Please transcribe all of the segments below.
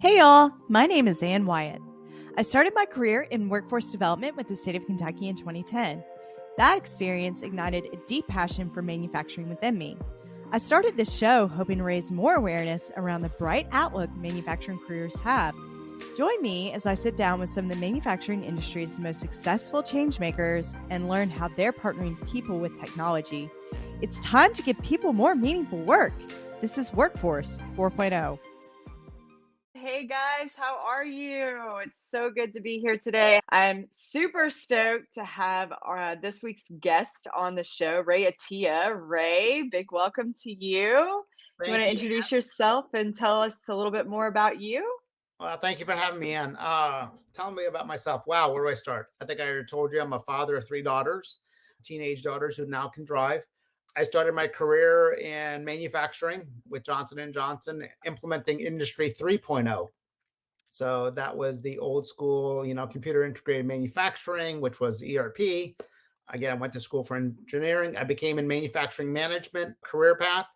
Hey y'all, my name is Ann Wyatt. I started my career in workforce development with the state of Kentucky in 2010. That experience ignited a deep passion for manufacturing within me. I started this show hoping to raise more awareness around the bright outlook manufacturing careers have. Join me as I sit down with some of the manufacturing industry's most successful changemakers and learn how they're partnering people with technology. It's time to give people more meaningful work. This is Workforce 4.0. Hey guys, how are you? It's so good to be here today. I'm super stoked to have this week's guest on the show, Ray Attiyah. Ray, big welcome to you. You want to introduce yourself and tell us a little bit more about you? Well, thank you for having me in. Tell me about myself. Wow, where do I start? I think I already told you I'm a father of 3 daughters, teenage daughters who now can drive. I started my career in manufacturing with Johnson & Johnson, implementing Industry 3.0. So that was the old school, computer integrated manufacturing, which was ERP. Again, I went to school for engineering. I became in manufacturing management career path.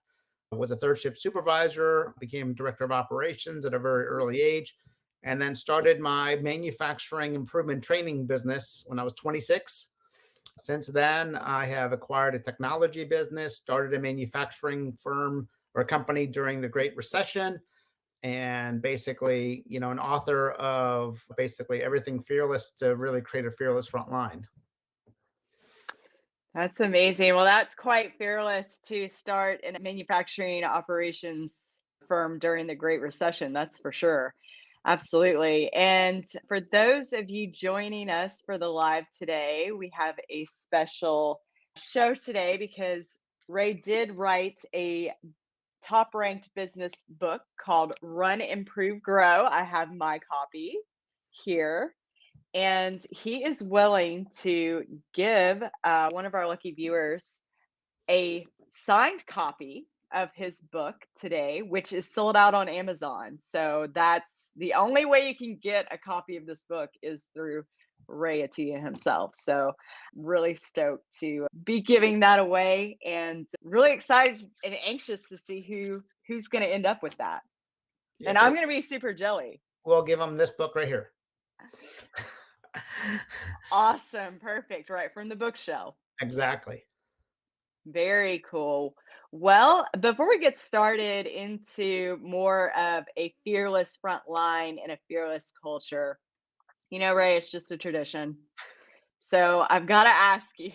I was a third shift supervisor, became director of operations at a very early age, and then started my manufacturing improvement training business when I was 26. Since then, I have acquired a technology business, started a manufacturing firm or a company during the Great Recession, and basically, an author of basically everything fearless to really create a fearless frontline. That's amazing. Well, that's quite fearless to start in a manufacturing operations firm during the Great Recession. That's for sure. Absolutely. And for those of you joining us for the live today, we have a special show today because Ray did write a top ranked business book called Run, Improve, Grow. I have my copy here. And he is willing to give one of our lucky viewers a signed copy of his book today, which is sold out on Amazon. So that's the only way you can get a copy of this book is through Ray Attiyah himself. So really stoked to be giving that away and really excited and anxious to see who's going to end up with that. Yeah, and I'm going to be super jelly. We'll give him this book right here. Awesome. Perfect. Right from the bookshelf. Exactly. Very cool. Well, before we get started into more of a fearless frontline and a fearless culture, Ray, it's just a tradition. So I've got to ask you,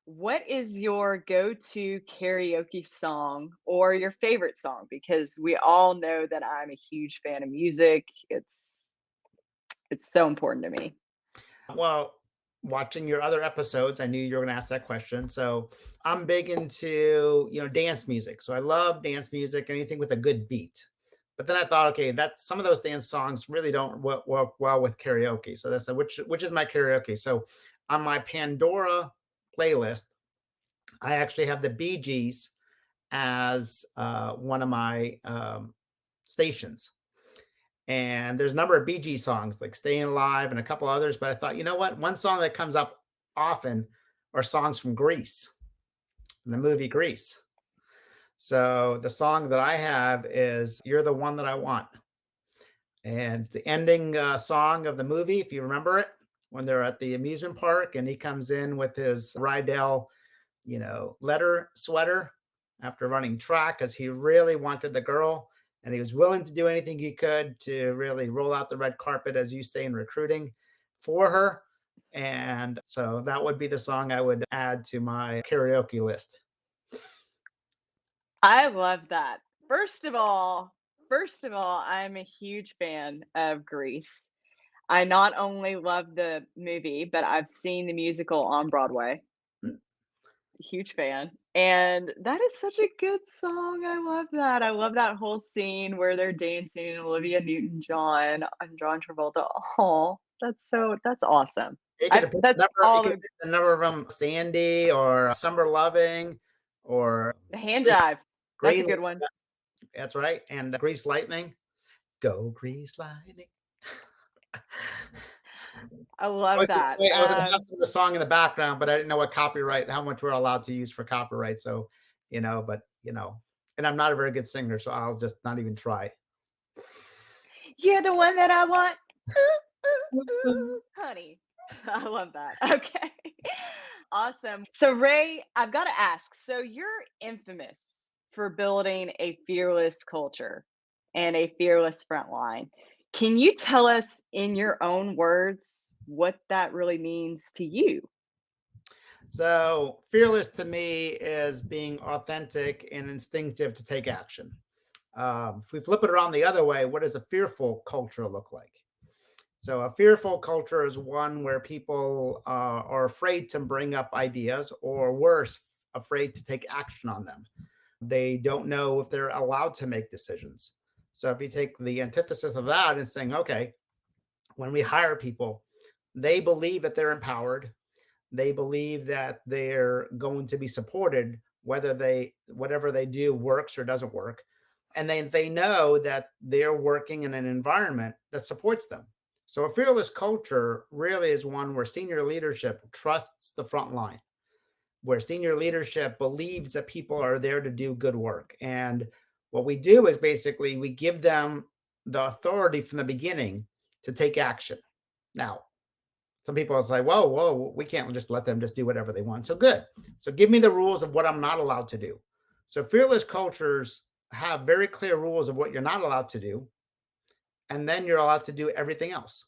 what is your go-to karaoke song or your favorite song? Because we all know that I'm a huge fan of music. It's so important to me. Well, watching your other episodes, I knew you were going to ask that question. So I'm big into, dance music. So I love dance music, anything with a good beat. But then I thought, okay, that's some of those dance songs really don't work well with karaoke. So that's which is my karaoke. So on my Pandora playlist, I actually have the Bee Gees as one of my stations. And there's a number of Bee Gees songs like Staying Alive and a couple others. But I thought, you know what? One song that comes up often are songs from Grease, the movie Grease. So the song that I have is You're the One That I Want. And the ending song of the movie, if you remember it, when they're at the amusement park and he comes in with his Rydell, leather sweater after running track because he really wanted the girl. And he was willing to do anything he could to really roll out the red carpet, as you say, in recruiting for her. And so that would be the song I would add to my karaoke list. I love that. First of all, I'm a huge fan of Grease. I not only love the movie, but I've seen the musical on Broadway. Huge fan. And that is such a good song. I love that. I love that whole scene where they're dancing, Olivia Newton-John and John Travolta. Oh, that's awesome. The number of them, Sandy or Summer Loving or the hand jive. That's a good one. That's right. And Grease Lightning. Go Grease Lightning. I love that. I was going to have the song in the background, but I didn't know how much we're allowed to use for copyright. So, and I'm not a very good singer, so I'll just not even try. You're the one that I want. Ooh, ooh, ooh, honey. I love that. Okay. Awesome. So, Ray, I've got to ask, so you're infamous for building a fearless culture and a fearless frontline. Can you tell us in your own words what that really means to you? So, fearless to me is being authentic and instinctive to take action. If we flip it around the other way, what does a fearful culture look like? So, a fearful culture is one where people are afraid to bring up ideas, or worse, afraid to take action on them. They don't know if they're allowed to make decisions. So, if you take the antithesis of that and saying, okay, when we hire people, they believe that they're empowered, they believe that they're going to be supported, whatever they do works or doesn't work, and they know that they're working in an environment that supports them. So a fearless culture really is one where senior leadership trusts the front line, where senior leadership believes that people are there to do good work. And what we do is basically we give them the authority from the beginning to take action. Now, some people are like, whoa, whoa, we can't just let them just do whatever they want. So good. So give me the rules of what I'm not allowed to do. So fearless cultures have very clear rules of what you're not allowed to do. And then you're allowed to do everything else.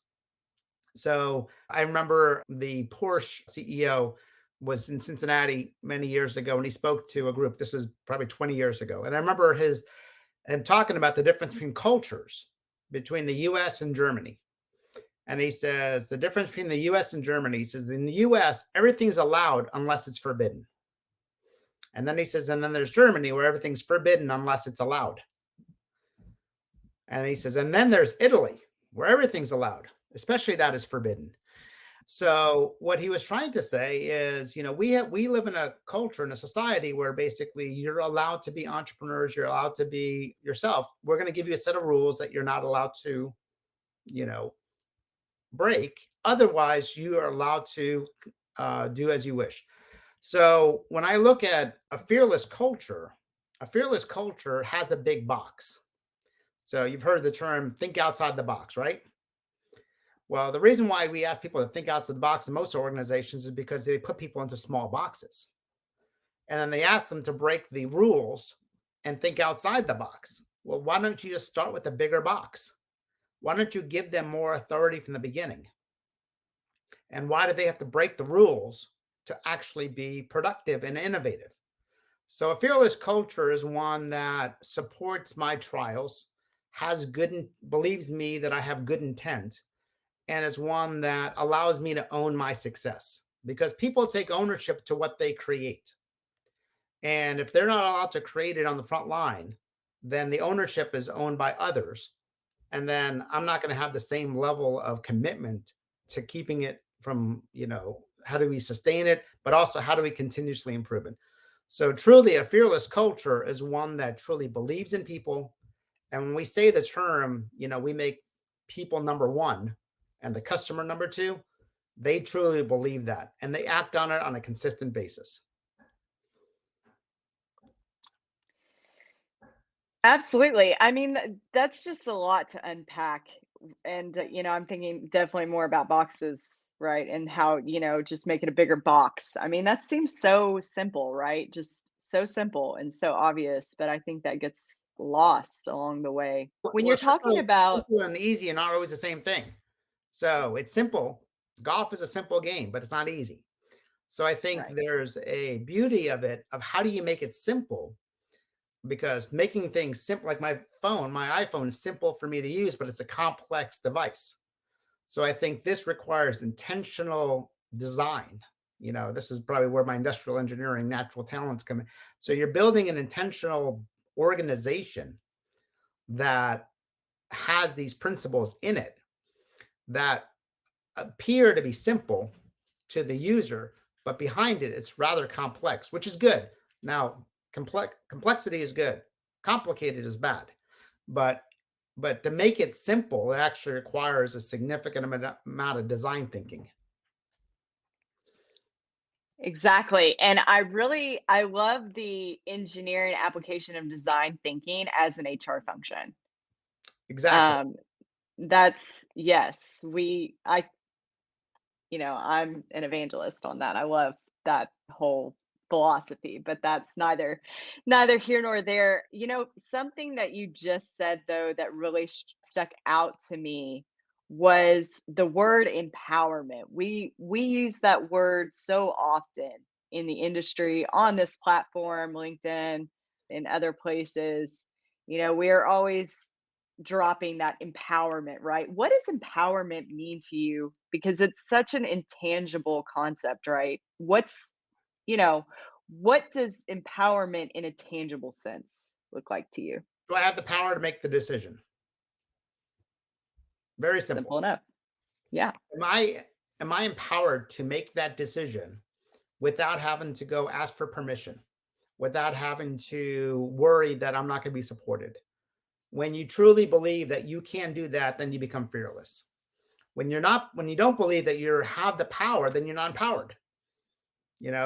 So I remember the Porsche CEO was in Cincinnati many years ago, and he spoke to a group. This is probably 20 years ago. And I remember him talking about the difference between cultures between the US and Germany. And he says the difference between the US and Germany, he says in the US, everything's allowed unless it's forbidden. And then he says, and then there's Germany where everything's forbidden unless it's allowed. And he says, and then there's Italy where everything's allowed, especially that is forbidden. So what he was trying to say is, we live in a culture, in a society where basically you're allowed to be entrepreneurs, you're allowed to be yourself. We're going to give you a set of rules that you're not allowed to, you know, break. Otherwise, you are allowed to do as you wish. So when I look at a fearless culture has a big box. So you've heard the term think outside the box, right? Well, the reason why we ask people to think outside the box in most organizations is because they put people into small boxes. And then they ask them to break the rules and think outside the box. Well, why don't you just start with a bigger box? Why don't you give them more authority from the beginning? And why do they have to break the rules to actually be productive and innovative? So a fearless culture is one that supports my trials, believes me that I have good intent, and is one that allows me to own my success because people take ownership to what they create. And if they're not allowed to create it on the front line, then the ownership is owned by others. And then I'm not going to have the same level of commitment to keeping it from, how do we sustain it, but also how do we continuously improve it? So truly a fearless culture is one that truly believes in people. And when we say the term, we make people number one and the customer number two, they truly believe that and they act on it on a consistent basis. Absolutely. I mean, that's just a lot to unpack. And, I'm thinking definitely more about boxes, right? And how, just make it a bigger box. I mean, that seems so simple, right? Just so simple and so obvious. But I think that gets lost along the way. When you're Well, talking about, simple and easy are not always the same thing. So it's simple. Golf is a simple game, but it's not easy. So I think right. there's a beauty of it, of how do you make it simple? Because making things simple, like my iPhone is simple for me to use, but it's a complex device. So I think this requires intentional design. This is probably where my industrial engineering natural talents come in. So you're building an intentional organization that has these principles in it that appear to be simple to the user, but behind it, it's rather complex, which is good. Now, complexity is good. Complicated is bad. But to make it simple, it actually requires a significant amount of design thinking. Exactly. And I love the engineering application of design thinking as an HR function. Exactly. Um, Yes, I'm an evangelist on that. I love that whole philosophy, but that's neither here nor there. Something that you just said though that really stuck out to me was the word empowerment. We use that word so often in the industry, on this platform, LinkedIn, in other places. We're always dropping that empowerment, right? What does empowerment mean to you? Because it's such an intangible concept, right? You know, what does empowerment in a tangible sense look like to you? Do I have the power to make the decision? Very simple. Simple enough. Yeah. Am I empowered to make that decision without having to go ask for permission, without having to worry that I'm not going to be supported? When you truly believe that you can do that, then you become fearless. When you don't believe that you have the power, then you're not empowered.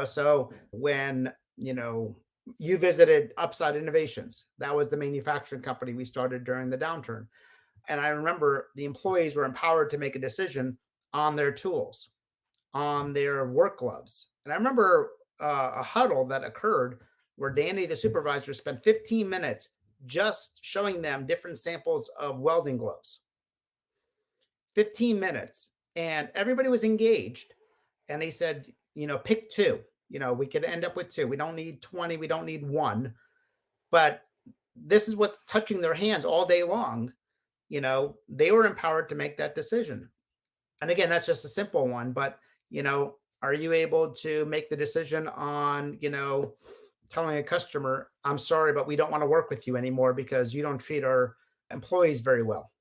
So when, you visited Upside Innovations, that was the manufacturing company we started during the downturn. And I remember the employees were empowered to make a decision on their tools, on their work gloves. And I remember a huddle that occurred where Danny, the supervisor, spent 15 minutes just showing them different samples of welding gloves. 15 minutes. And everybody was engaged. And they said, pick two. We could end up with two. We don't need 20. We don't need one. But this is what's touching their hands all day long. They were empowered to make that decision. And again, that's just a simple one. But, are you able to make the decision on, telling a customer, I'm sorry, but we don't want to work with you anymore because you don't treat our employees very well?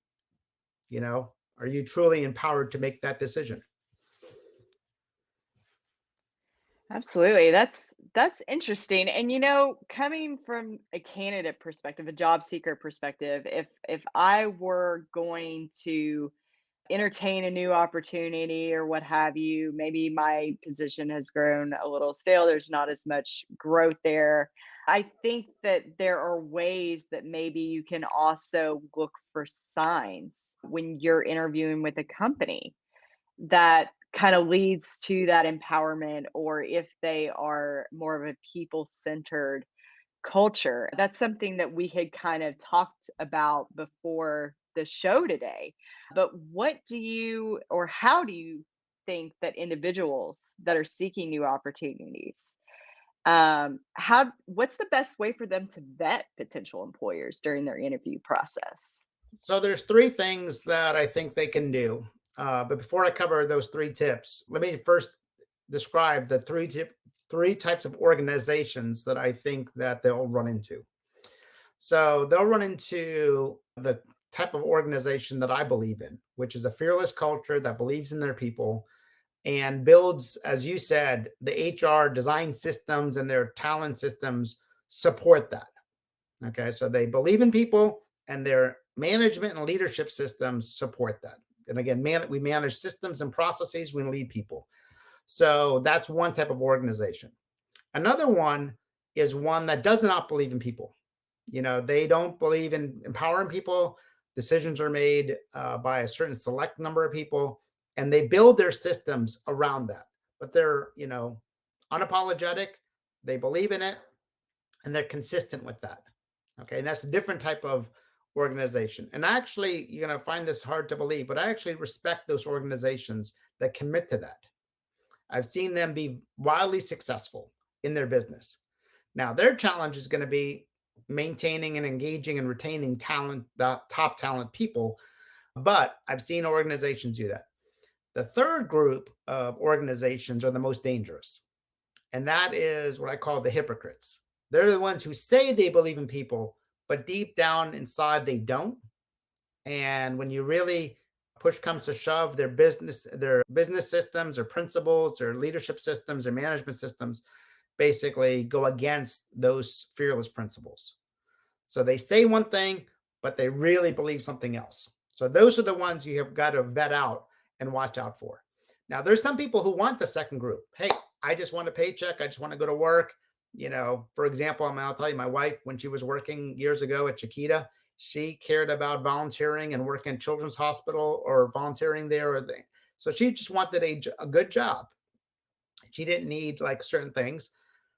Are you truly empowered to make that decision? Absolutely. That's interesting. And coming from a candidate perspective, a job seeker perspective, if I were going to entertain a new opportunity or what have you, maybe my position has grown a little stale, there's not as much growth there. I think that there are ways that maybe you can also look for signs when you're interviewing with a company that kind of leads to that empowerment, or if they are more of a people centered culture. That's something that we had kind of talked about before the show today. But how do you think that individuals that are seeking new opportunities, what's the best way for them to vet potential employers during their interview process? So there's three things that I think they can do. But before I cover those three tips, let me first describe the three types of organizations that I think that they'll run into. So they'll run into the type of organization that I believe in, which is a fearless culture that believes in their people and builds, as you said, the HR design systems and their talent systems support that. Okay, so they believe in people and their management and leadership systems support that. And again, we manage systems and processes, we lead people. So that's one type of organization. Another one is one that does not believe in people. They don't believe in empowering people. Decisions are made by a certain select number of people, and they build their systems around that. But they're, unapologetic. They believe in it, and they're consistent with that. Okay, and that's a different type of organization. And actually, you're going to find this hard to believe, but I actually respect those organizations that commit to that. I've seen them be wildly successful in their business. Now, their challenge is going to be maintaining and engaging and retaining talent, the top talent people. But I've seen organizations do that. The third group of organizations are the most dangerous. And that is what I call the hypocrites. They're the ones who say they believe in people, but deep down inside, they don't. And when you really push comes to shove, their business systems, their principles, their leadership systems, their management systems basically go against those fearless principles. So they say one thing, but they really believe something else. So those are the ones you have got to vet out and watch out for. Now, there's some people who want the second group. Hey, I just want a paycheck. I just want to go to work. For example, I'll tell you, my wife, when she was working years ago at Chiquita, She cared about volunteering and working in children's hospital or volunteering there or they. So she just wanted a good job. She didn't need like certain things.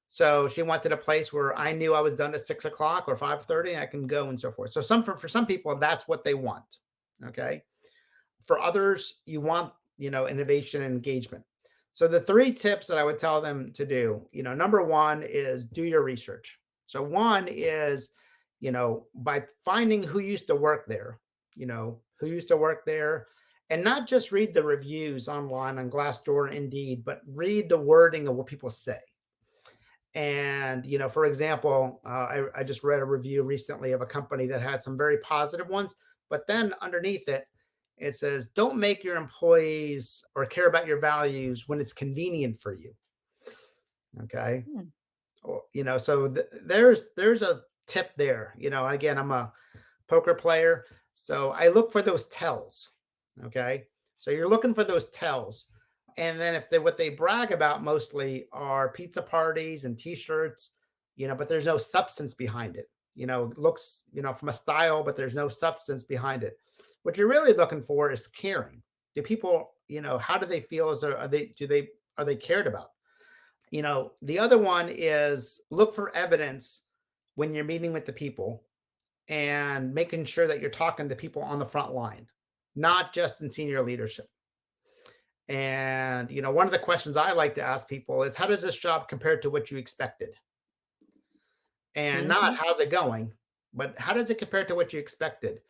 So she wanted a place where I knew I was done at 6 o'clock or 5:30, I can go and so forth. So for some people, that's what they want. Okay. For others, you want, innovation and engagement. So the 3 tips that I would tell them to do, number 1 is do your research. So one is, by finding who used to work there, who used to work there, and not just read the reviews online on Glassdoor and Indeed, but read the wording of what people say. And, for example, I just read a review recently of a company that had some very positive ones, but then underneath it, it says, don't make your employees or care about your values when it's convenient for you. Okay. So there's a tip there. Again, I'm a poker player, so I look for those tells. Okay. So you're looking for those tells. And then what they brag about mostly are pizza parties and t-shirts, but there's no substance behind it. It looks, from a style, but there's no substance behind it. What you're really looking for is caring. Do people, how do they feel? Are they cared about? The other one is look for evidence when you're meeting with the people and making sure that you're talking to people on the front line, not just in senior leadership. And, one of the questions I like to ask people is, how does this job compare to what you expected? And not how's it going, but how does it compare to what you expected?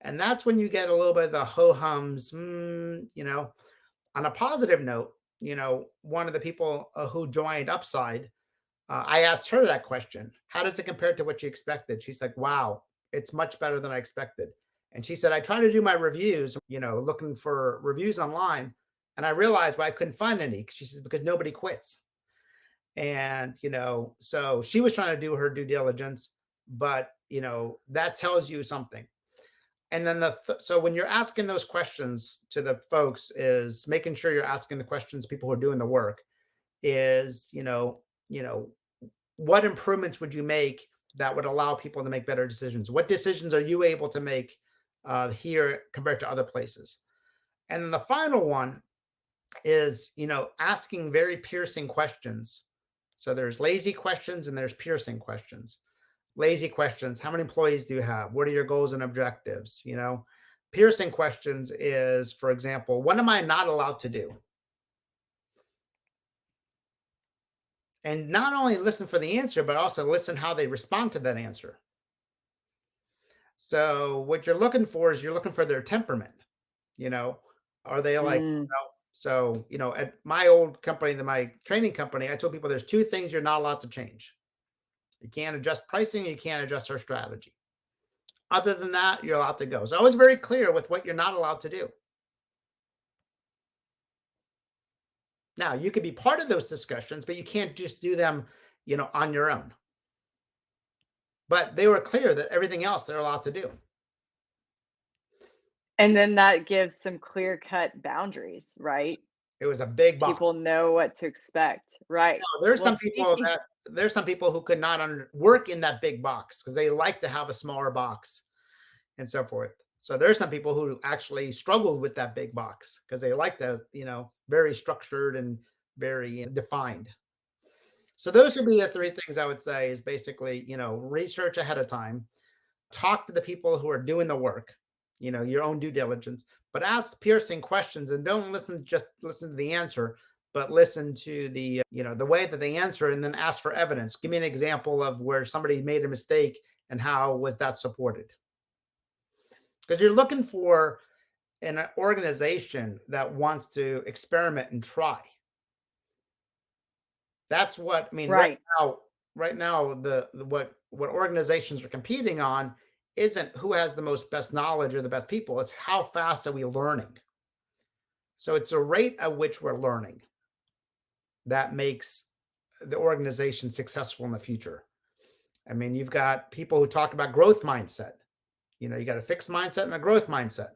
And that's when you get a little bit of the ho-hums, on a positive note, one of the people who joined Upside, I asked her that question. How does it compare to what you expected? She's like, wow, it's much better than I expected. And she said, I try to do my reviews, looking for reviews online. And I realized why I couldn't find any. She says, because nobody quits. And, so she was trying to do her due diligence, but, that tells you something. And then so when you're asking those questions to the folks, is making sure you're asking the questions people who are doing the work is, what improvements would you make that would allow people to make better decisions? What decisions are you able to make here compared to other places? And then the final one is, asking very piercing questions. So there's lazy questions and there's piercing questions. Lazy questions: how many employees do you have? What are your goals and objectives? Piercing questions is, for example, what am I not allowed to do? And not only listen for the answer, but also listen how they respond to that answer. So what you're looking for is you're looking for their temperament. Are they like, so, at my old company, my training company, I told people there's 2 things you're not allowed to change. You can't adjust pricing. You can't adjust our strategy. Other than that, you're allowed to go. So I was very clear with what you're not allowed to do. Now, you could be part of those discussions, but you can't just do them, on your own. But they were clear that everything else they're allowed to do. And then that gives some clear-cut boundaries, right? It was a big box. People know what to expect, right? No, there's some people who could not work in that big box because they like to have a smaller box and so forth. So there's some people who actually struggled with that big box because they like the, very structured and very defined. So those would be the 3 things I would say is basically, research ahead of time, talk to the people who are doing the work, your own due diligence, but ask piercing questions and don't listen to the answer, but listen to the, the way that they answer and then ask for evidence. Give me an example of where somebody made a mistake and how was that supported? Because you're looking for an organization that wants to experiment and try. That's what I mean. Right. Right now, what organizations are competing on isn't who has the best knowledge or the best people. It's how fast are we learning. So it's the rate at which we're learning that makes the organization successful in the future. I mean, you've got people who talk about growth mindset. You got a fixed mindset and a growth mindset.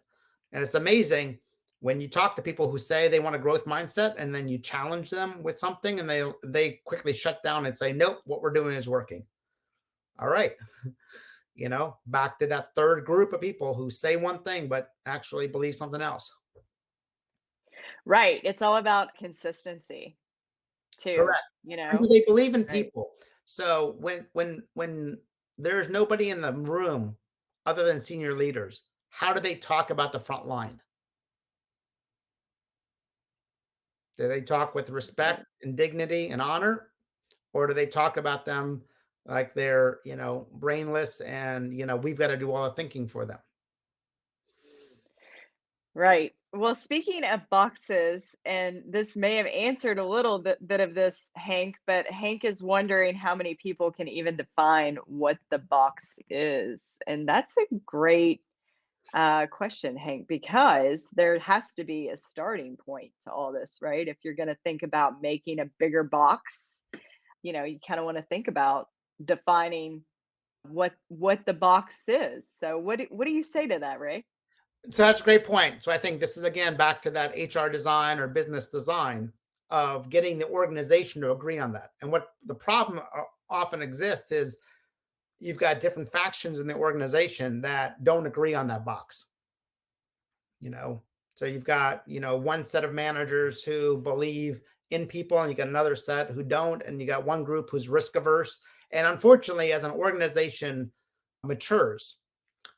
And it's amazing when you talk to people who say they want a growth mindset and then you challenge them with something and they quickly shut down and say, nope, what we're doing is working. All right. back to that third group of people who say one thing, but actually believe something else. Right. It's all about consistency too, Correct. And do they believe in Right. people? So when there's nobody in the room other than senior leaders, how do they talk about the front line? Do they talk with respect and dignity and honor? Or do they talk about them like they're, brainless and, we've got to do all the thinking for them? Right. Well, speaking of boxes, and this may have answered a little bit of this, Hank, but Hank is wondering how many people can even define what the box is. And that's a great question, Hank, because there has to be a starting point to all this, right? If you're going to think about making a bigger box, you kind of want to think about defining what the box is. So what do you say to that, Ray? So that's a great point. So I think this is again back to that HR design or business design of getting the organization to agree on that. And what the problem often exists is you've got different factions in the organization that don't agree on that box. So you've got, one set of managers who believe in people and you got another set who don't, and you got one group who's risk averse. And unfortunately, as an organization matures,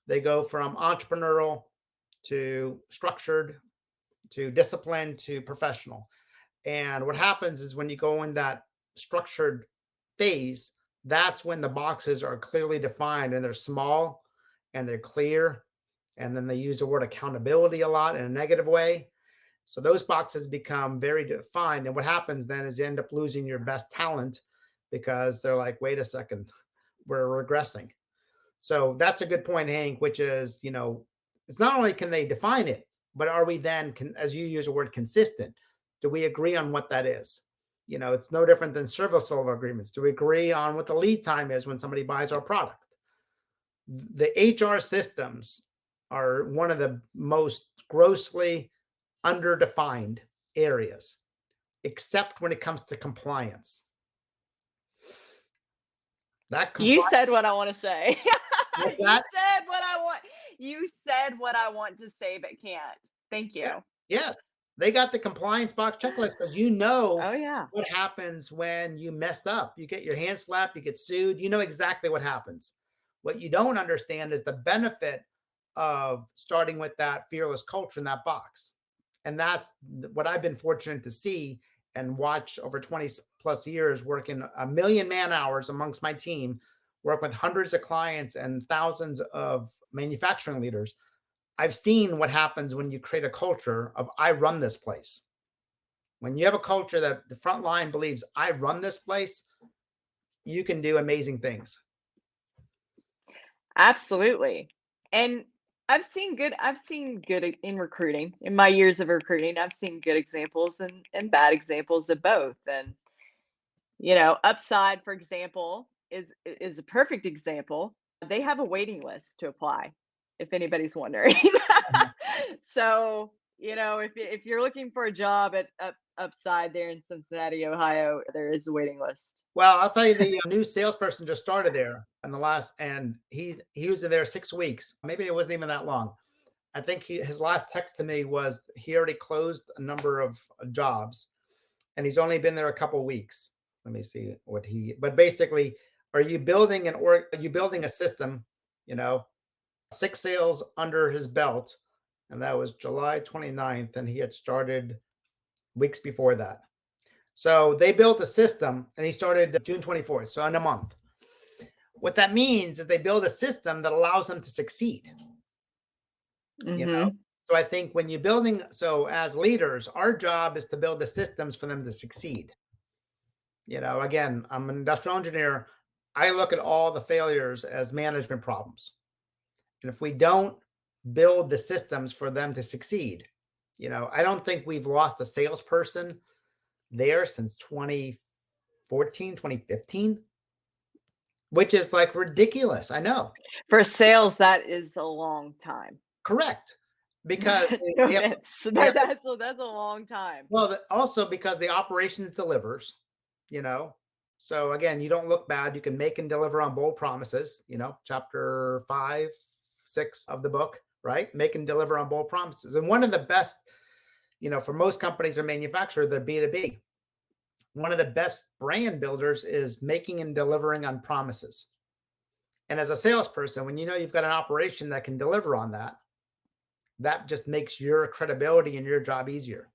they go from entrepreneurial to structured to disciplined to professional. And what happens is when you go in that structured phase, that's when the boxes are clearly defined and they're small and they're clear. And then they use the word accountability a lot in a negative way. So those boxes become very defined. And what happens then is you end up losing your best talent because they're like, wait a second, we're regressing. So that's a good point, Hank, which is, it's not only can they define it, but are we then, as you use the word consistent, do we agree on what that is? It's no different than service level agreements. Do we agree on what the lead time is when somebody buys our product? The HR systems are one of the most grossly underdefined areas, except when it comes to compliance. That You compliance, said what I want to say. what's You that? said what I want. You said what I want to say, but can't. Thank Yeah. you. Yes. They got the compliance box checklist because you know Oh yeah. what happens when you mess up. You get your hand slapped, you get sued, you know exactly what happens. What you don't understand is the benefit of starting with that fearless culture in that box. And that's what I've been fortunate to see and watch over 20 plus years, working 1,000,000 man hours amongst my team, work with hundreds of clients and thousands of manufacturing leaders. I've seen what happens when you create a culture of I run this place. When you have a culture that the front line believes I run this place, you can do amazing things. Absolutely. And I've seen good in recruiting. In my years of recruiting, I've seen good examples and bad examples of both. And Upside, for example, is a perfect example. They have a waiting list to apply, if anybody's wondering. So, if you're looking for a job at Upside there in Cincinnati, Ohio, there is a waiting list. Well, I'll tell you, the new salesperson just started there in the last, and he was there 6 weeks. Maybe it wasn't even that long. I think his last text to me was he already closed a number of jobs, and he's only been there a couple weeks. Let me see what but basically, are you building are you building a system, 6 sales under his belt, and that was July 29th, and he had started weeks before that. So they built a system, and he started June 24th, so in a month. What that means is they build a system that allows them to succeed. Hmm. So I think when you're building, so as leaders, our job is to build the systems for them to succeed. Again, I'm an industrial engineer. I look at all the failures as management problems. And if we don't build the systems for them to succeed, I don't think we've lost a salesperson there since 2014, 2015, which is like ridiculous. I know. For sales, that is a long time. Correct. Because No they have, offense, they but have that's a long time. well, also because the operations delivers, you know, So again, you don't look bad. You can make and deliver on bold promises, chapter 5, 6 of the book, right? Make and deliver on bold promises. And one of the best, for most companies or manufacturers, they're B2B. One of the best brand builders is making and delivering on promises. And as a salesperson, when you've got an operation that can deliver on that, that just makes your credibility and your job easier.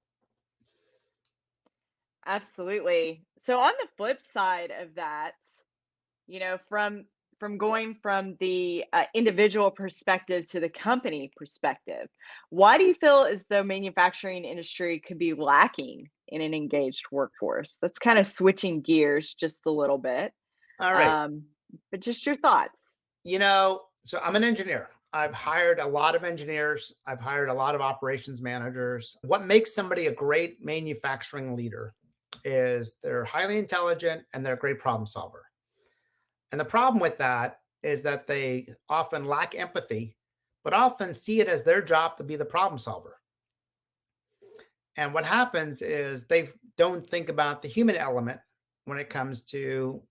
Absolutely. So on the flip side of that, from going from the individual perspective to the company perspective, why do you feel as though manufacturing industry could be lacking in an engaged workforce? That's kind of switching gears just a little bit. All right. But just your thoughts. So I'm an engineer. I've hired a lot of engineers. I've hired a lot of operations managers. What makes somebody a great manufacturing leader is they're highly intelligent and they're a great problem solver. And the problem with that is that they often lack empathy, but often see it as their job to be the problem solver. And what happens is they don't think about the human element when it comes to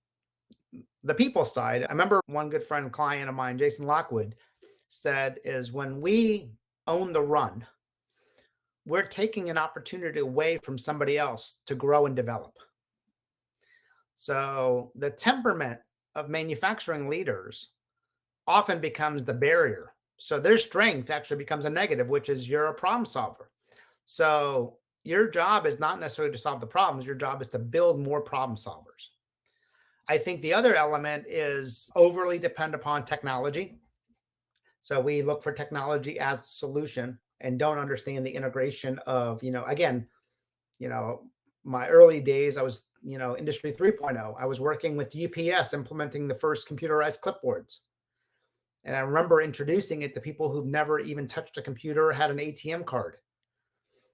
the people side. I remember one good friend, client of mine, Jason Lockwood, said is when we own the run, we're taking an opportunity away from somebody else to grow and develop. So the temperament of manufacturing leaders often becomes the barrier. So their strength actually becomes a negative, which is you're a problem solver. So your job is not necessarily to solve the problems. Your job is to build more problem solvers. I think the other element is overly depend upon technology. So we look for technology as a solution and don't understand the integration of, again, my early days, I was, industry 3.0. I was working with UPS implementing the first computerized clipboards. And I remember introducing it to people who've never even touched a computer or had an ATM card.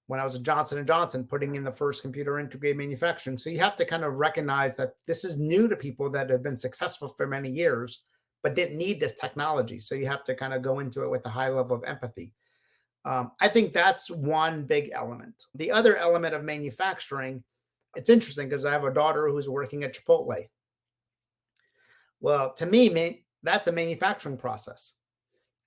When I was at Johnson & Johnson, putting in the first computer integrated manufacturing. So you have to kind of recognize that this is new to people that have been successful for many years, but didn't need this technology. So you have to kind of go into it with a high level of empathy. I think that's one big element. The other element of manufacturing, it's interesting because I have a daughter who's working at Chipotle. Well, to me, that's a manufacturing process.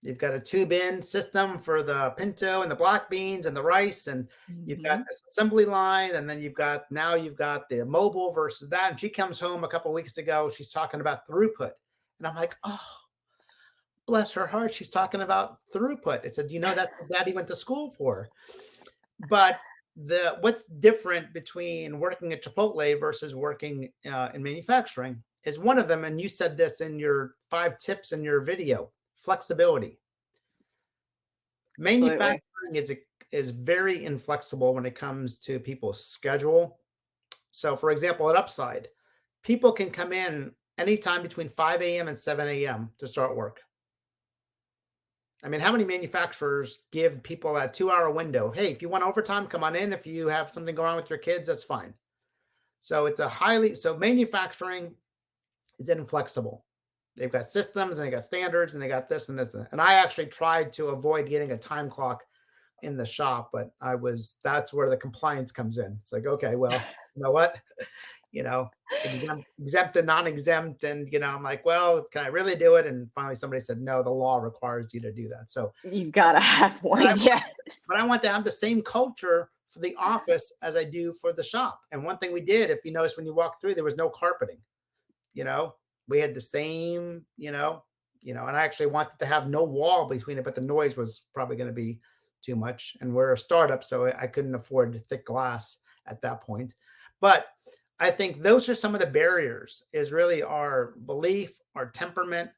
You've got a tube-in system for the pinto and the black beans and the rice, and you've got this assembly line, and then you've got the mobile versus that. And she comes home a couple of weeks ago, she's talking about throughput. And I'm like, oh, bless her heart, she's talking about throughput. It said, that's what Daddy went to school for. But what's different between working at Chipotle versus working in manufacturing is one of them, and you said this in your 5 tips in your video, flexibility. Manufacturing is very inflexible when it comes to people's schedule. So for example, at Upside, people can come in anytime between 5 a.m. and 7 a.m. to start work. I mean, how many manufacturers give people a 2-hour window? Hey, if you want overtime, come on in. If you have something going on with your kids, that's fine. So so manufacturing is inflexible. They've got systems and they got standards and they got this and this. And I actually tried to avoid getting a time clock in the shop, but that's where the compliance comes in. It's like, okay, well, you know what? Exempt and non-exempt. And, I'm like, well, can I really do it? And finally somebody said, no, the law requires you to do that. So you've got to have one. Yes. But I want to have the same culture for the office as I do for the shop. And one thing we did, if you notice when you walk through, there was no carpeting, we had the same, and I actually wanted to have no wall between it, but the noise was probably going to be too much. And we're a startup, so I couldn't afford thick glass at that point. But I think those are some of the barriers, is really our belief, our temperament.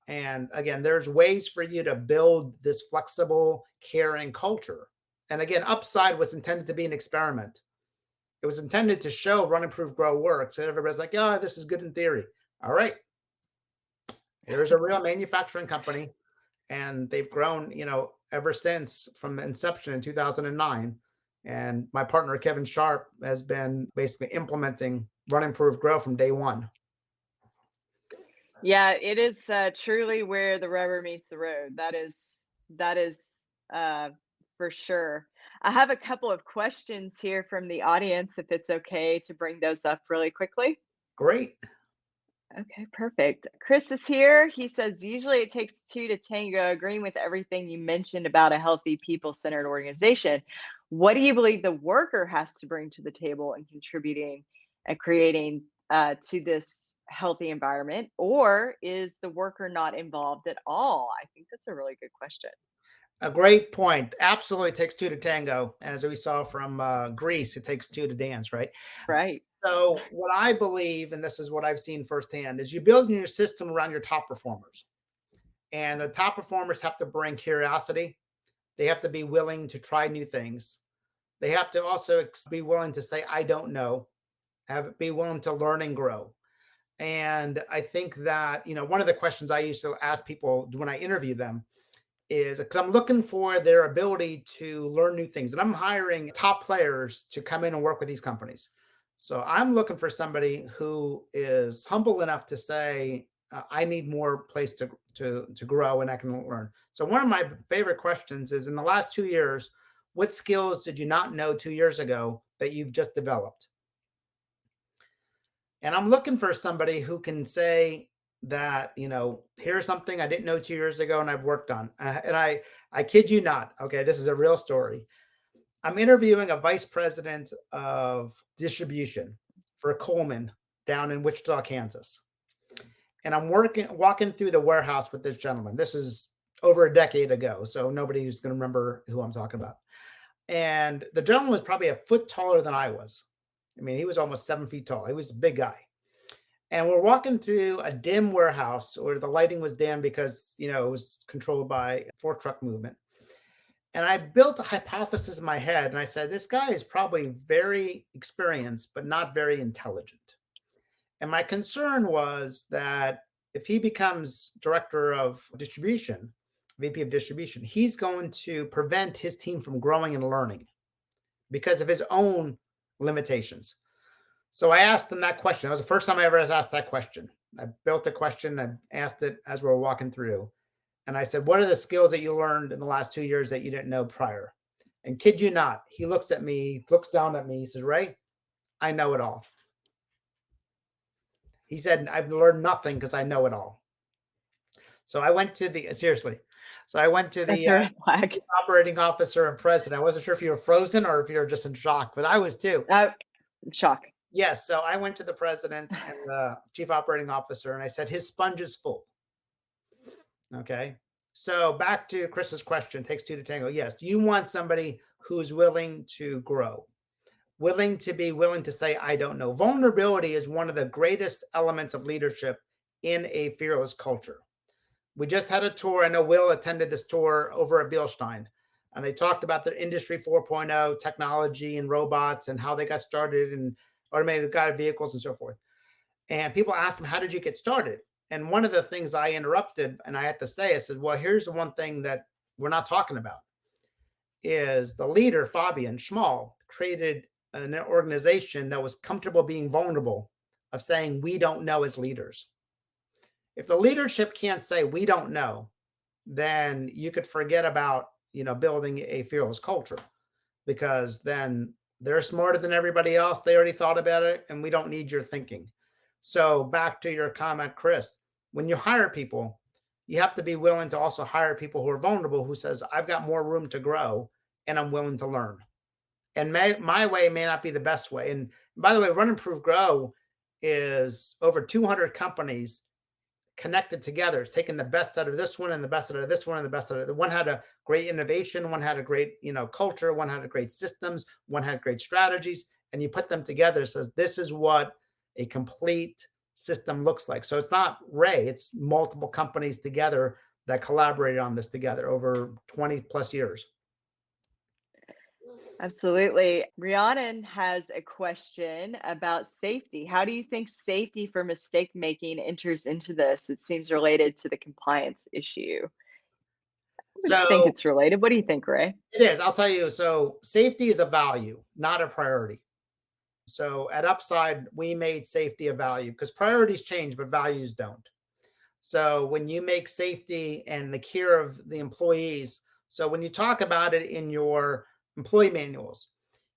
And again, there's ways for you to build this flexible, caring culture. And again, Upside was intended to be an experiment. It was intended to show run, improve, grow works. And everybody's like, oh, this is good in theory. All right. Here's a real manufacturing company. And they've grown, ever since, from inception in 2009. And my partner, Kevin Sharp, has been basically implementing run, improve, grow from day one. Yeah, it is truly where the rubber meets the road. That is for sure. I have a couple of questions here from the audience, if it's okay to bring those up really quickly. Great. Okay, perfect. Chris is here. He says, usually it takes two to tango, agreeing with everything you mentioned about a healthy, people centered organization. What do you believe the worker has to bring to the table in contributing and creating to this healthy environment? Or is the worker not involved at all? I think that's a really good question. A great point. Absolutely takes two to tango. As we saw from Greece, it takes two to dance, right? Right. So, what I believe, and this is what I've seen firsthand, is you build your system around your top performers. And the top performers have to bring curiosity. They have to be willing to try new things. They have to also be willing to say, I don't know, be willing to learn and grow. And I think that, one of the questions I used to ask people when I interview them is because I'm looking for their ability to learn new things. And I'm hiring top players to come in and work with these companies. So I'm looking for somebody who is humble enough to say, I need more place to grow and I can learn. So one of my favorite questions is, in the last 2 years, what skills did you not know 2 years ago that you've just developed? And I'm looking for somebody who can say that, here's something I didn't know 2 years ago and I've worked on. And I kid you not. Okay. This is a real story. I'm interviewing a vice president of distribution for Coleman down in Wichita, Kansas. And I'm walking through the warehouse with this gentleman. This is over a decade ago. So nobody's going to remember who I'm talking about. And the gentleman was probably a foot taller than I was. I mean, he was almost 7 feet tall. He was a big guy. And we're walking through a dim warehouse where the lighting was dim because, it was controlled by fork truck movement. And I built a hypothesis in my head. And I said, this guy is probably very experienced, but not very intelligent. And my concern was that if he becomes director of distribution, VP of distribution, he's going to prevent his team from growing and learning because of his own limitations. So I asked them that question. That was the first time I ever asked that question. I built a question. I asked it as we were walking through. And I said, what are the skills that you learned in the last 2 years that you didn't know prior? And kid you not, he looks at me, looks down at me. He says, Ray, I know it all. He said, I've learned nothing because I know it all. So I went to the, seriously. So I went to That's the a red flag. operating officer and president. I wasn't sure if you were frozen or if you were just in shock, but I was too. Shock. Yes. So I went to the president and the chief operating officer and I said, his sponge is full. Okay. So back to Chris's question, takes two to tango. Yes. You want somebody who's willing to grow, willing to say, I don't know. Vulnerability is one of the greatest elements of leadership in a fearless culture. We just had a tour. I know Will attended this tour over at Bilstein, and they talked about their industry 4.0 technology and robots and how they got started and automated guided vehicles and so forth. And people asked them, how did you get started? And one of the things I interrupted and I had to say, I said, well, here's the one thing that we're not talking about is the leader, Fabian Schmal, created an organization that was comfortable being vulnerable, of saying, we don't know as leaders. If the leadership can't say, we don't know, then you could forget about, building a fearless culture, because then they're smarter than everybody else. They already thought about it and we don't need your thinking. So back to your comment, Chris, when you hire people, you have to be willing to also hire people who are vulnerable, who says, I've got more room to grow and I'm willing to learn. And my way may not be the best way. And by the way, Run, Improve, Grow is over 200 companies connected together. It's taking the best out of this one and the best out of this one and the best out of the one. Had a great innovation, one had a great, culture, one had a great systems, one had great strategies, and you put them together. It says this is what a complete system looks like. So it's not Ray, it's multiple companies together that collaborated on this together over 20 plus years. Absolutely. Rhiannon has a question about safety. How do you think safety for mistake making enters into this? It seems related to the compliance issue. I think it's related. What do you think, Ray? It is. I'll tell you. So safety is a value, not a priority. So at Upside, we made safety a value because priorities change, but values don't. So when you make safety and the care of the employees, so when you talk about it in your employee manuals,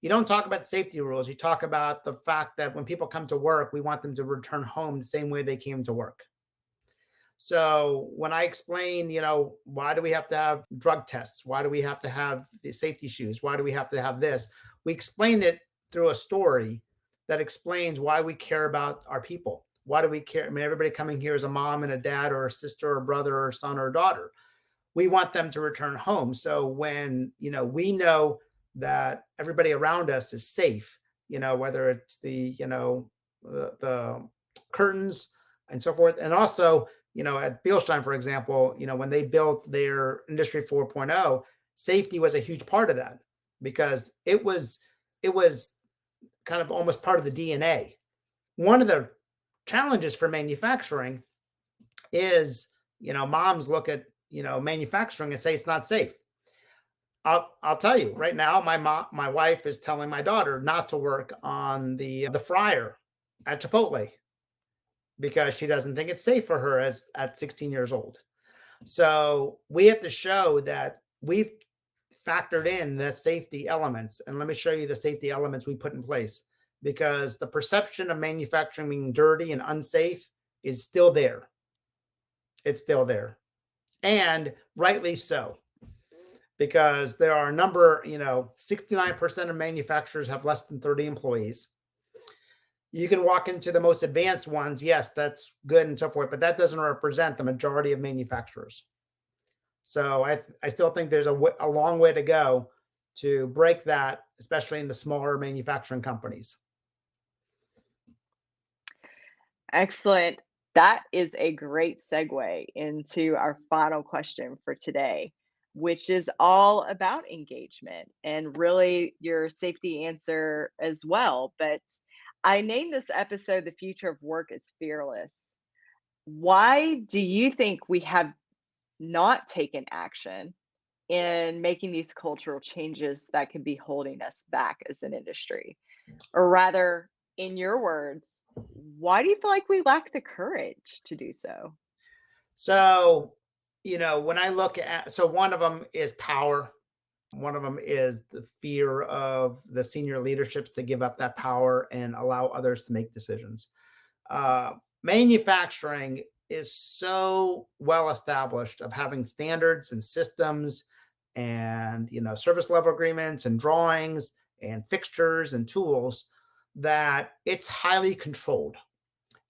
You don't talk about safety rules. You talk about the fact that when people come to work, we want them to return home the same way they came to work. So when I explain, why do we have to have drug tests? Why do we have to have the safety shoes? Why do we have to have this? We explain it through a story that explains why we care about our people. Why do we care? I mean, everybody coming here is a mom and a dad or a sister or a brother or a son or a daughter. We want them to return home. So when, we know that everybody around us is safe, whether it's the curtains and so forth. And also, at Beilstein, for example, when they built their Industry 4.0, safety was a huge part of that because it was kind of almost part of the DNA. One of the challenges for manufacturing is, moms look at, manufacturing and say it's not safe. I'll tell you right now, my wife is telling my daughter not to work on the fryer at Chipotle because she doesn't think it's safe for her at 16 years old. So we have to show that we've factored in the safety elements. And let me show you the safety elements we put in place, because the perception of manufacturing being dirty and unsafe is still there. It's still there. And rightly so, because there are a number, 69% of manufacturers have less than 30 employees. You can walk into the most advanced ones. Yes, that's good and so forth, but that doesn't represent the majority of manufacturers. So I still think there's a long way to go to break that, especially in the smaller manufacturing companies. Excellent. That is a great segue into our final question for today, which is all about engagement and really your safety answer as well. But I named this episode The Future of Work is Fearless. Why do you think we have not taken action in making these cultural changes that can be holding us back as an industry? Or rather, in your words, why do you feel like we lack the courage to do so? So, when I look at, so one of them is power. One of them is the fear of the senior leaderships to give up that power and allow others to make decisions. Manufacturing is so well established of having standards and systems and, service level agreements and drawings and fixtures and tools that it's highly controlled.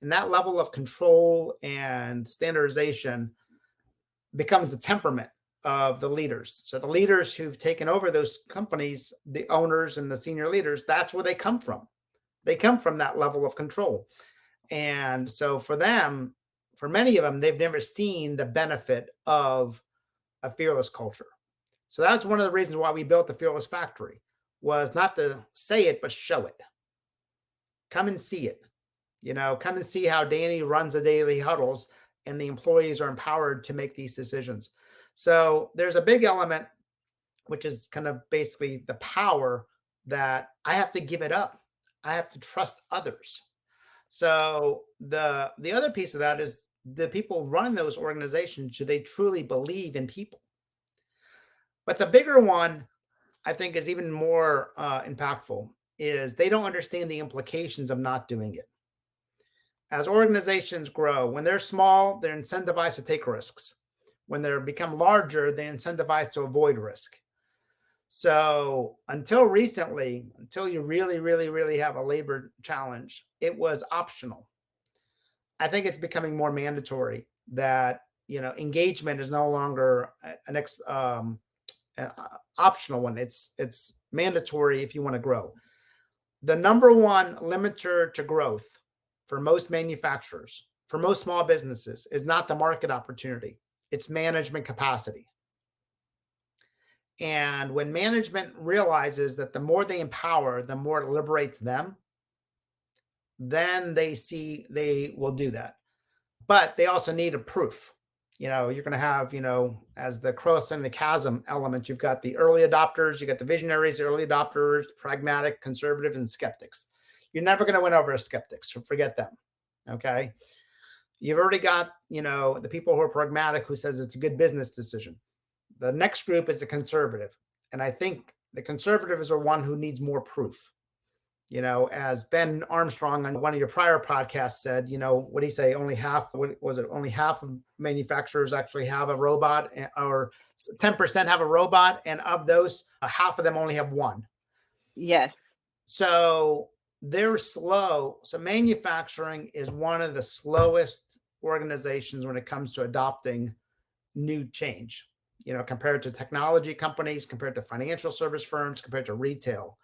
And that level of control and standardization becomes the temperament of the leaders. So the leaders who've taken over those companies, the owners and the senior leaders, that's where they come from. They come from that level of control. And so for them, for many of them, they've never seen the benefit of a fearless culture. So that's one of the reasons why we built the Fearless Factory, was not to say it, but show it. Come and see it. Come and see how Danny runs the daily huddles and the employees are empowered to make these decisions. So there's a big element, which is kind of basically the power that I have to give it up. I have to trust others. So the other piece of that is the people running those organizations, do they truly believe in people? But the bigger one, I think, is even more impactful, is they don't understand the implications of not doing it. As organizations grow, when they're small, they're incentivized to take risks. When they become larger, they're incentivized to avoid risk. So until recently, until you really, really, really have a labor challenge, it was optional. I think it's becoming more mandatory that, engagement is no longer an optional one. It's mandatory if you want to grow. The number one limiter to growth for most manufacturers, for most small businesses, is not the market opportunity. It's management capacity. And when management realizes that the more they empower, the more it liberates them, then they will do that. But they also need a proof. You're going to have, as the 𝗘𝗃𝗀 the chasm element, you've got the early adopters, you got the visionaries, the early adopters, pragmatic, conservative, and skeptics. You're never going to win over skeptics. So forget them. Okay. You've already got, the people who are pragmatic, who says it's a good business decision. The next group is the conservative. And I think The conservative is the one who needs more proof. As Ben Armstrong on one of your prior podcasts said, what did he say? Only half, what was it? Only half of manufacturers actually have a robot, or 10% have a robot. And of those, half of them only have one. Yes. So they're slow. So manufacturing is one of the slowest organizations when it comes to adopting new change, compared to technology companies, compared to financial service firms, compared to retail.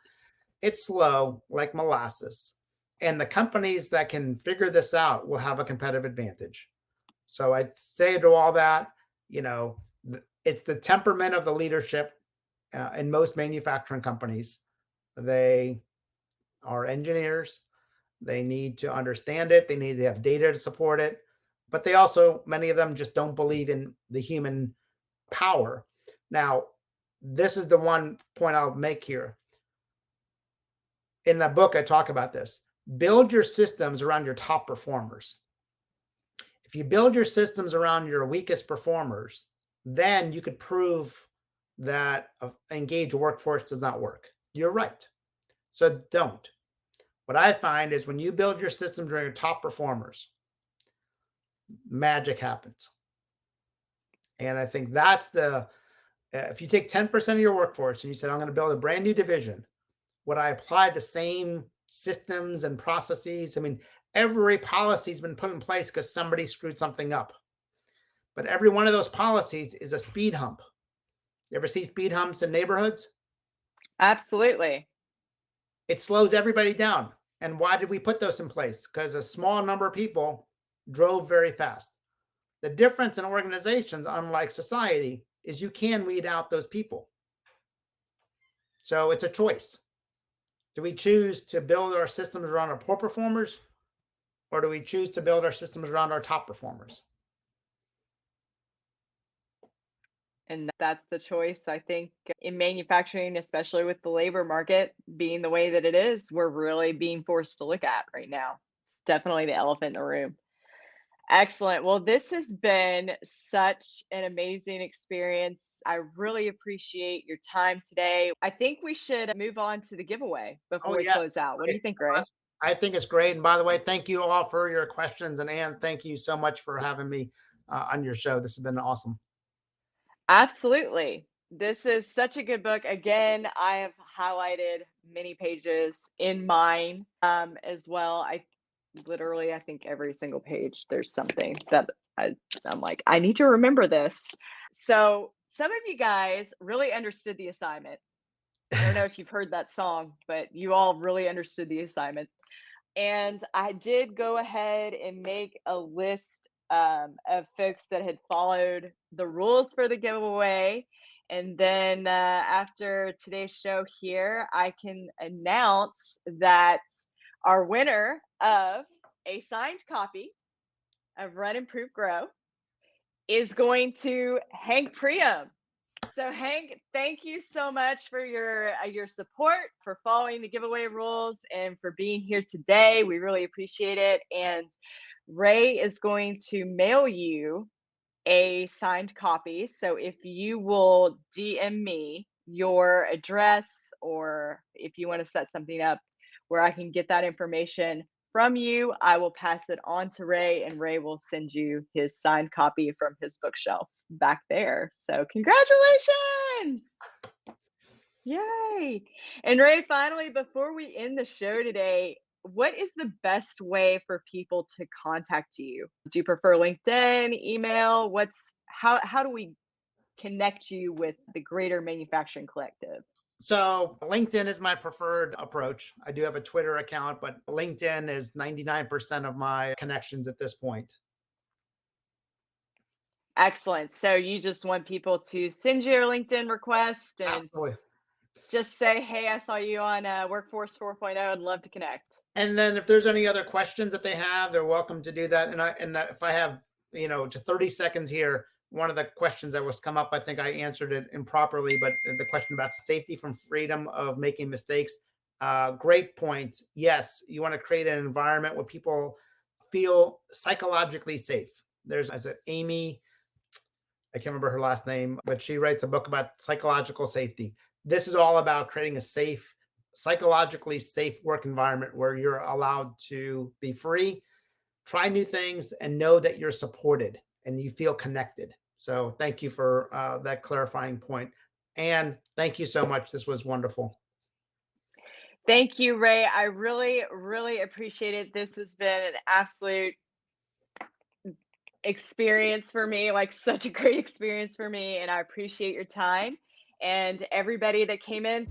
It's slow, like molasses. And the companies that can figure this out will have a competitive advantage. So I say to all that, it's the temperament of the leadership in most manufacturing companies. They are engineers. They need to understand it. They need to have data to support it. But they also, many of them just don't believe in the human power. Now, this is the one point I'll make here. In the book, I talk about this. Build your systems around your top performers. If you build your systems around your weakest performers, then you could prove that an engaged workforce does not work. You're right. So don't. What I find is when you build your systems around your top performers, magic happens. And I think that's if you take 10% of your workforce and you said, I'm going to build a brand new division, would I apply the same systems and processes? I mean, every policy has been put in place because somebody screwed something up. But every one of those policies is a speed hump. You ever see speed humps in neighborhoods? Absolutely. It slows everybody down. And why did we put those in place? Because a small number of people drove very fast. The difference in organizations, unlike society, is you can weed out those people. So it's a choice. Do we choose to build our systems around our poor performers, or do we choose to build our systems around our top performers? And that's the choice, I think, in manufacturing, especially with the labor market being the way that it is, we're really being forced to look at right now. It's definitely the elephant in the room. Excellent. Well, this has been such an amazing experience. I really appreciate your time today. I think we should move on to the giveaway before we Yes. close out. What do you think, Ray? I think it's great. And by the way, thank you all for your questions. And Ann, thank you so much for having me on your show. This has been awesome. Absolutely. This is such a good book. Again, I have highlighted many pages in mine as well. I think every single page there's something that I'm like, I need to remember this. So some of you guys really understood the assignment. I don't know if you've heard that song, but you all really understood the assignment. And I did go ahead and make a list of folks that had followed the rules for the giveaway. And then after today's show here, I can announce that our winner of a signed copy of Run, Improve, Grow is going to Hank Priam. So Hank, thank you so much for your support, for following the giveaway rules, and for being here today. We really appreciate it. And Ray is going to mail you a signed copy. So if you will DM me your address, or if you want to set something up where I can get that information from you, I will pass it on to Ray, and Ray will send you his signed copy from his bookshelf back there. So congratulations. Yay. And Ray, finally, before we end the show today, what is the best way for people to contact you? Do you prefer LinkedIn, email? How do we connect you with the greater manufacturing collective? So LinkedIn is my preferred approach. I do have a Twitter account, but LinkedIn is 99% of my connections at this point. Excellent. So you just want people to send you a LinkedIn request and Absolutely. just say, hey, I saw you on Workforce 4.0. I'd love to connect. And then if there's any other questions that they have, they're welcome to do that. And if I have, to 30 seconds here, one of the questions that was come up, I think I answered it improperly, but the question about safety from freedom of making mistakes, great point. Yes, you want to create an environment where people feel psychologically safe. There's, as Amy, I can't remember her last name, but she writes a book about psychological safety. this is all about creating a safe, psychologically safe work environment where you're allowed to be free, try new things, and know that you're supported and you feel connected. So thank you for that clarifying point. And thank you so much. This was wonderful. Thank you, Ray. I really, really appreciate it. This has been an absolute experience for me, like such a great experience for me. And I appreciate your time and everybody that came in.